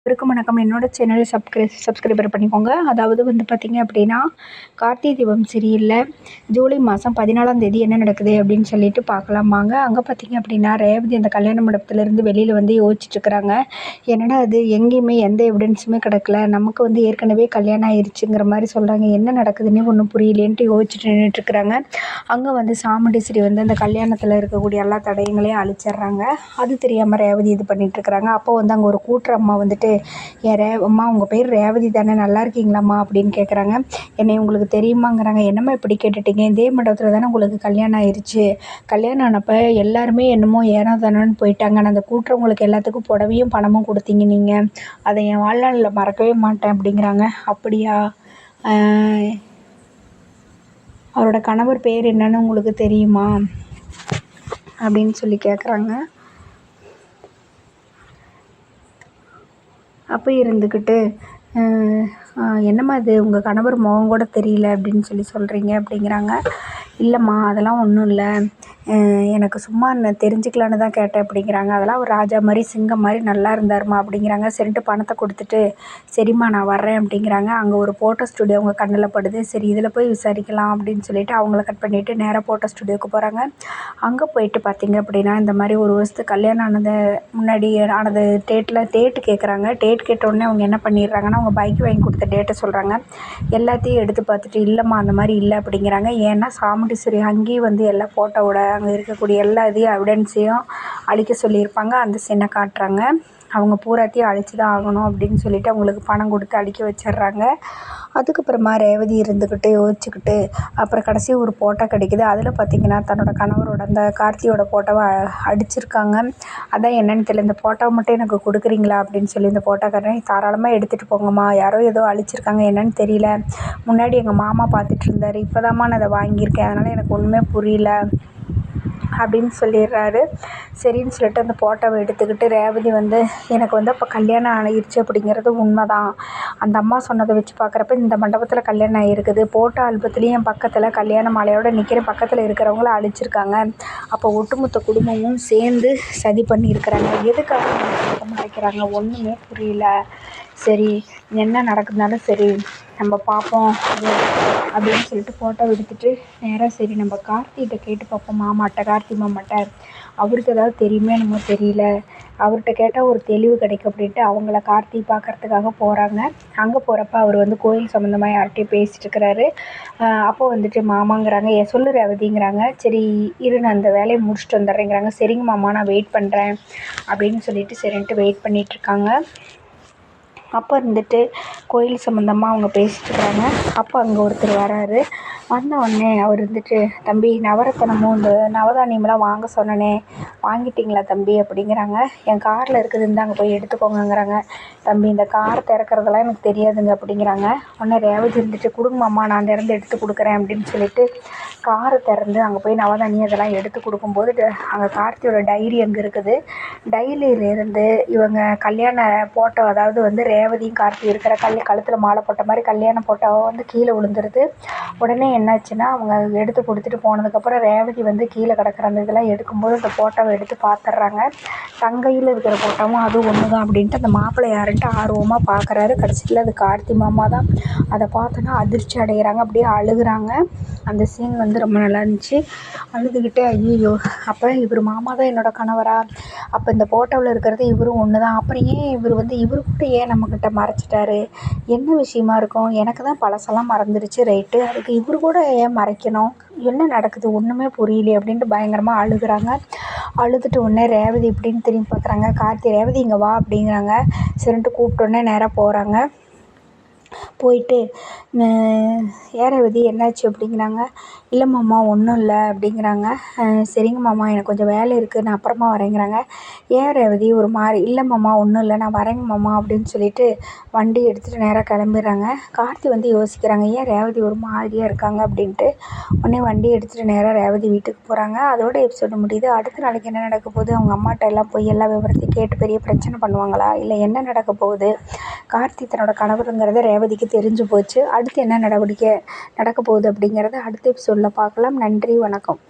வணக்கம். என்னோட channel subscriber பண்ணிக்கோங்க. அதாவது வந்து பார்த்திங்க அப்படின்னா, கார்த்திகை தீபம் சீரியல்ல ஜூலை மாதம் 14ஆம் தேதி என்ன நடக்குது அப்படின்னு சொல்லிட்டு பார்க்கலாம் வாங்க. அங்கே பார்த்திங்க அப்படின்னா, ரேவதி அந்த கல்யாண மண்டபத்துலேருந்து வெளியில் வந்து யோசிச்சுட்ருக்குறாங்க. என்னடா அது எங்கேயுமே எந்த எவிடன்ஸுமே கிடக்கல, நமக்கு வந்து ஏற்கனவே கல்யாணம் ஆயிடுச்சுங்கிற மாதிரி சொல்கிறாங்க, என்ன நடக்குதுன்னே ஒன்றும் புரியலேன்ட்டு யோசிச்சுட்டு நின்றுட்டுருக்குறாங்க. அங்கே வந்து சாமுண்டீஸ்வரி வந்து அந்த கல்யாணத்தில் இருக்கக்கூடிய எல்லா தடயங்களையும் அழிச்சிட்றாங்க. அது தெரியாமல் ரேவதி இது பண்ணிகிட்ருக்குறாங்க. அப்போ வந்து அங்கே ஒரு கூட்டுற அம்மா வந்துட்டு, அம்மா உங்கள் பேர் ரேவதி தானே, நல்லா இருக்கீங்களாம்மா அப்படின்னு கேட்குறாங்க. என்னை உங்களுக்கு தெரியுமாங்கிறாங்க. என்னம்மா இப்படி கேட்டுட்டீங்க, இதே மண்டபத்தில் தானே உங்களுக்கு கல்யாணம் ஆயிடுச்சு, கல்யாணம் ஆனப்போ எல்லாருமே என்னமோ ஏனோ தானோன்னு போயிட்டாங்க, நான் அந்த கூட்டுறவங்களுக்கு எல்லாத்துக்கும் புடவையும் பணமும் கொடுத்தீங்க நீங்கள், அதை என் வாழ்நாளில் மறக்கவே மாட்டேன் அப்படிங்கிறாங்க. அப்படியா, அவரோட கணவர் பேர் என்னன்னு உங்களுக்கு தெரியுமா அப்படின்னு சொல்லி கேட்குறாங்க. அப்போ இருந்துக்கிட்டு, என்னம்மா இது உங்கள் கணவர் முகம் கூட தெரியல அப்படின்னு சொல்லி சொல்கிறீங்க அப்படிங்கிறாங்க. இல்லைம்மா அதெல்லாம் ஒன்றும் இல்லை, எனக்கு சும்மா நான் தெரிஞ்சுக்கலான்னு தான் கேட்டேன் அப்படிங்கிறாங்க. அதெல்லாம் ஒரு ராஜா மாதிரி சிங்கம் மாதிரி நல்லா இருந்தாருமா அப்படிங்கிறாங்க. சரின்ட்டு பணத்தை கொடுத்துட்டு, சரிம்மா நான் வர்றேன் அப்படிங்கிறாங்க. அங்கே ஒரு ஃபோட்டோ ஸ்டுடியோ அவங்க கண்ணில் படுது. சரி இதில் போய் விசாரிக்கலாம் அப்படின்னு சொல்லிட்டு அவங்கள கட் பண்ணிவிட்டு நேராக ஃபோட்டோ ஸ்டுடியோவுக்கு போகிறாங்க. அங்கே போயிட்டு பார்த்திங்க அப்படின்னா, இந்த மாதிரி ஒரு வருஷத்துக்கு கல்யாணம் ஆனது முன்னாடி ஆனது டேட்டு கேட்குறாங்க. டேட் கேட்டோடனே அவங்க என்ன பண்ணிடுறாங்கன்னா, அவங்க பைக் வாங்கி கொடுத்த டேட்டை சொல்கிறாங்க. எல்லாத்தையும் எடுத்து பார்த்துட்டு, இல்லைம்மா அந்த மாதிரி இல்லை அப்படிங்கிறாங்க. ஏன்னா சாமுண்டீஸ்வரி அங்கேயும் வந்து எல்லா ஃபோட்டோவோட அங்கே இருக்கக்கூடிய எல்லா இதையும் எவிடன்ஸையும் அழிக்க சொல்லியிருப்பாங்க. அந்த சீனை காட்டுறாங்க. அவங்க பூராத்தையும் அழிச்சு தான் ஆகணும் அப்படின்னு சொல்லிட்டு அவங்களுக்கு பணம் கொடுத்து அழிக்க வச்சிடுறாங்க. அதுக்கப்புறமா ரேவதி இருந்துக்கிட்டு யோசிச்சுக்கிட்டு, அப்புறம் கடைசி ஒரு ஃபோட்டோ கிடைக்கிது. அதில் பார்த்திங்கன்னா தன்னோட கணவரோட அந்த கார்த்தியோட ஃபோட்டோவை அடிச்சிருக்காங்க. அதான் என்னென்னு தெரியல, இந்த ஃபோட்டோவை மட்டும் எனக்கு கொடுக்குறீங்களா அப்படின்னு சொல்லி இந்த ஃபோட்டோக்காரன், தாராளமாக எடுத்துகிட்டு போங்கம்மா, யாரோ ஏதோ அழிச்சிருக்காங்க என்னன்னு தெரியல, முன்னாடி எங்கள் மாமா பார்த்துட்டு இருந்தார், இப்போ தான்மா நான் அதை வாங்கியிருக்கேன், அதனால் எனக்கு ஒன்றுமே புரியல அப்படின்னு சொல்லிடுறாரு. சரின்னு சொல்லிட்டு அந்த ஃபோட்டோவை எடுத்துக்கிட்டு ரேவதி வந்து, எனக்கு வந்து அப்போ கல்யாணம் ஆகிருச்சு அப்படிங்கிறது உண்மை தான், அந்த அம்மா சொன்னதை வச்சு பார்க்குறப்ப இந்த மண்டபத்தில் கல்யாணம் ஆகிருக்குது, ஃபோட்டோ ஆல்பத்துலேயும் என் பக்கத்தில் கல்யாண மாலையோடு நிற்கிற பக்கத்தில் இருக்கிறவங்கள அழிச்சிருக்காங்க, அப்போ ஒட்டுமொத்த குடும்பமும் சேர்ந்து சதி பண்ணியிருக்கிறாங்க, எதுக்காக மறைக்கிறாங்க ஒன்றுமே புரியல, சரி என்ன நடக்குதுனாலும் சரி நம்ம பார்ப்போம் அப்படின்னு சொல்லிட்டு ஃபோட்டோ எடுத்துகிட்டு நேராக சரி நம்ம கார்த்திகிட்ட கேட்டு பார்ப்போம், மாமாட்ட, கார்த்தி மாமாட்ட, அவருக்கு ஏதாவது தெரியுமே என்னமோ தெரியல, அவர்கிட்ட கேட்டால் ஒரு தெளிவு கிடைக்கும் அப்படின்ட்டு அவங்கள கார்த்தி பார்க்குறதுக்காக போகிறாங்க. அங்கே போகிறப்ப அவர் வந்து கோயில் சம்மந்தமாக யார்கிட்டையும் பேசிகிட்டு இருக்கிறாரு. அப்போ வந்துட்டு மாமாங்கிறாங்க, சொல்லு ரேவதிங்கிறாங்க. சரி இரு நான் அந்த வேலையை முடிச்சுட்டு வந்துடுறேங்கிறாங்க. சரிங்க மாமா நான் வெயிட் பண்ணுறேன் அப்படின்னு சொல்லிட்டு சரின்ட்டு வெயிட் பண்ணிகிட்ருக்காங்க. அப்போ இருந்துட்டு கோயில் சம்மந்தமாக அவங்க பேசிட்டுருக்காங்க. அப்போ அங்கே ஒருத்தர் வராரு. வந்த உடனே அவர் இருந்துட்டு, தம்பி நவரத்தனமும் இந்த நவதானியமெல்லாம் வாங்க சொன்னனே வாங்கிட்டிங்களா தம்பி அப்படிங்கிறாங்க. என் காரில் இருக்குதுன்னு அங்கே போய் எடுத்துக்கோங்கங்கிறாங்க. தம்பி இந்த கார் திறக்கிறதெல்லாம் எனக்கு தெரியாதுங்க அப்படிங்கிறாங்க. உடனே ரேவதி இருந்துட்டு, கொடுங்கம்மா நான் திறந்து எடுத்து கொடுக்குறேன் அப்படின்னு சொல்லிட்டு காரை திறந்து அங்கே போய் நவதானியம் இதெல்லாம் எடுத்து கொடுக்கும்போது அங்கே கார்த்தியோட டைரி அங்கே இருக்குது. டைரியிலேருந்து இவங்க கல்யாண ஃபோட்டோ, அதாவது வந்து ரேவதியும் கார்த்தி இருக்கிற கழுத்தில் மாலை போட்ட மாதிரி கல்யாண ஃபோட்டோவை வந்து கீழே விழுந்துருது. உடனே என்னாச்சுன்னா அவங்க எடுத்து கொடுத்துட்டு போனதுக்கப்புறம் ரேவதி வந்து கீழே கிடக்கிற அந்த இதெல்லாம் எடுக்கும்போது அந்த ஃபோட்டோவை எடுத்து பார்த்துட்றாங்க. தங்கையில் இருக்கிற ஃபோட்டோவும் அது ஒன்று தான் அப்படின்ட்டு அந்த மாப்பிள்ளை யாருன்ட்டு ஆர்வமாக பார்க்குறாரு. கடைசியில் அது கார்த்தி மாமா தான். அதை பார்த்தோன்னா அதிர்ச்சி அடைகிறாங்க, அப்படியே அழுகுறாங்க. அந்த சீன் வந்து ரொம்ப நல்லா இருந்துச்சு. அழுதுகிட்டே ஐயோ அப்போ இவர் மாமா தான் என்னோடய கணவரா, அப்போ இந்த ஃபோட்டோவில் இருக்கிறது இவரும் ஒன்று தான், அப்புறம் ஏன் இவர் வந்து இவரு கூட ஏன் நம்மக்கிட்ட மறைச்சிட்டாரு, என்ன விஷயமா இருக்கும், எனக்கு தான் பழசெல்லாம் மறந்துடுச்சு ரைட்டு, அதுக்கு இவர் கூட ஏன் மறைக்கணும், என்ன நடக்குது ஒன்றுமே புரியலையே அப்படின்ட்டு பயங்கரமாக அழுகுறாங்க. அழுதுட்டு உடனே ரேவதி இப்படின்னு திரும்பி பார்க்குறாங்க. கார்த்தி ரேவதி இங்கே வா அப்படிங்கிறாங்க. சரின்ட்டு கூப்பிட்டோன்னே நேராக போகிறாங்க. போயிட்டு ஏன் ரேவதி என்னாச்சு அப்படிங்கிறாங்க. இல்லை மாமா ஒன்றும் இல்லை அப்படிங்கிறாங்க. சரிங்க மாமா எனக்கு கொஞ்சம் வேலை இருக்குது நான் அப்புறமா வரேங்கிறாங்க. ஏன் ரேவதி ஒரு மாதிரி, இல்லை மாமா ஒன்றும் இல்லை நான் வரேங்க மாமா அப்படின்னு சொல்லிட்டு வண்டி எடுத்துகிட்டு நேராக கிளம்பிடுறாங்க. கார்த்தி வந்து யோசிக்கிறாங்க, ஏன் ரேவதி ஒரு மாதிரியாக இருக்காங்க அப்படின்ட்டு. உடனே வண்டி எடுத்துகிட்டு நேராக ரேவதி வீட்டுக்கு போகிறாங்க. அதோட எபிசோடு முடியுது. அடுத்த நாளைக்கு என்ன நடக்க போகுது, அவங்க அம்மாட்ட எல்லாம் போய் எல்லா விவரத்தையும் கேட்டு பெரிய பிரச்சனை பண்ணுவாங்களா, இல்லை என்ன நடக்க போகுது, கார்த்தி தன்னோட கணவருங்கிறத ரேவதிக்கு தெரிஞ்சு போச்சு. அடுத்து என்ன நடவடிக்கை நடக்க போகுது அப்படிங்கிறத அடுத்த எபிசோடில் பார்க்கலாம். நன்றி, வணக்கம்.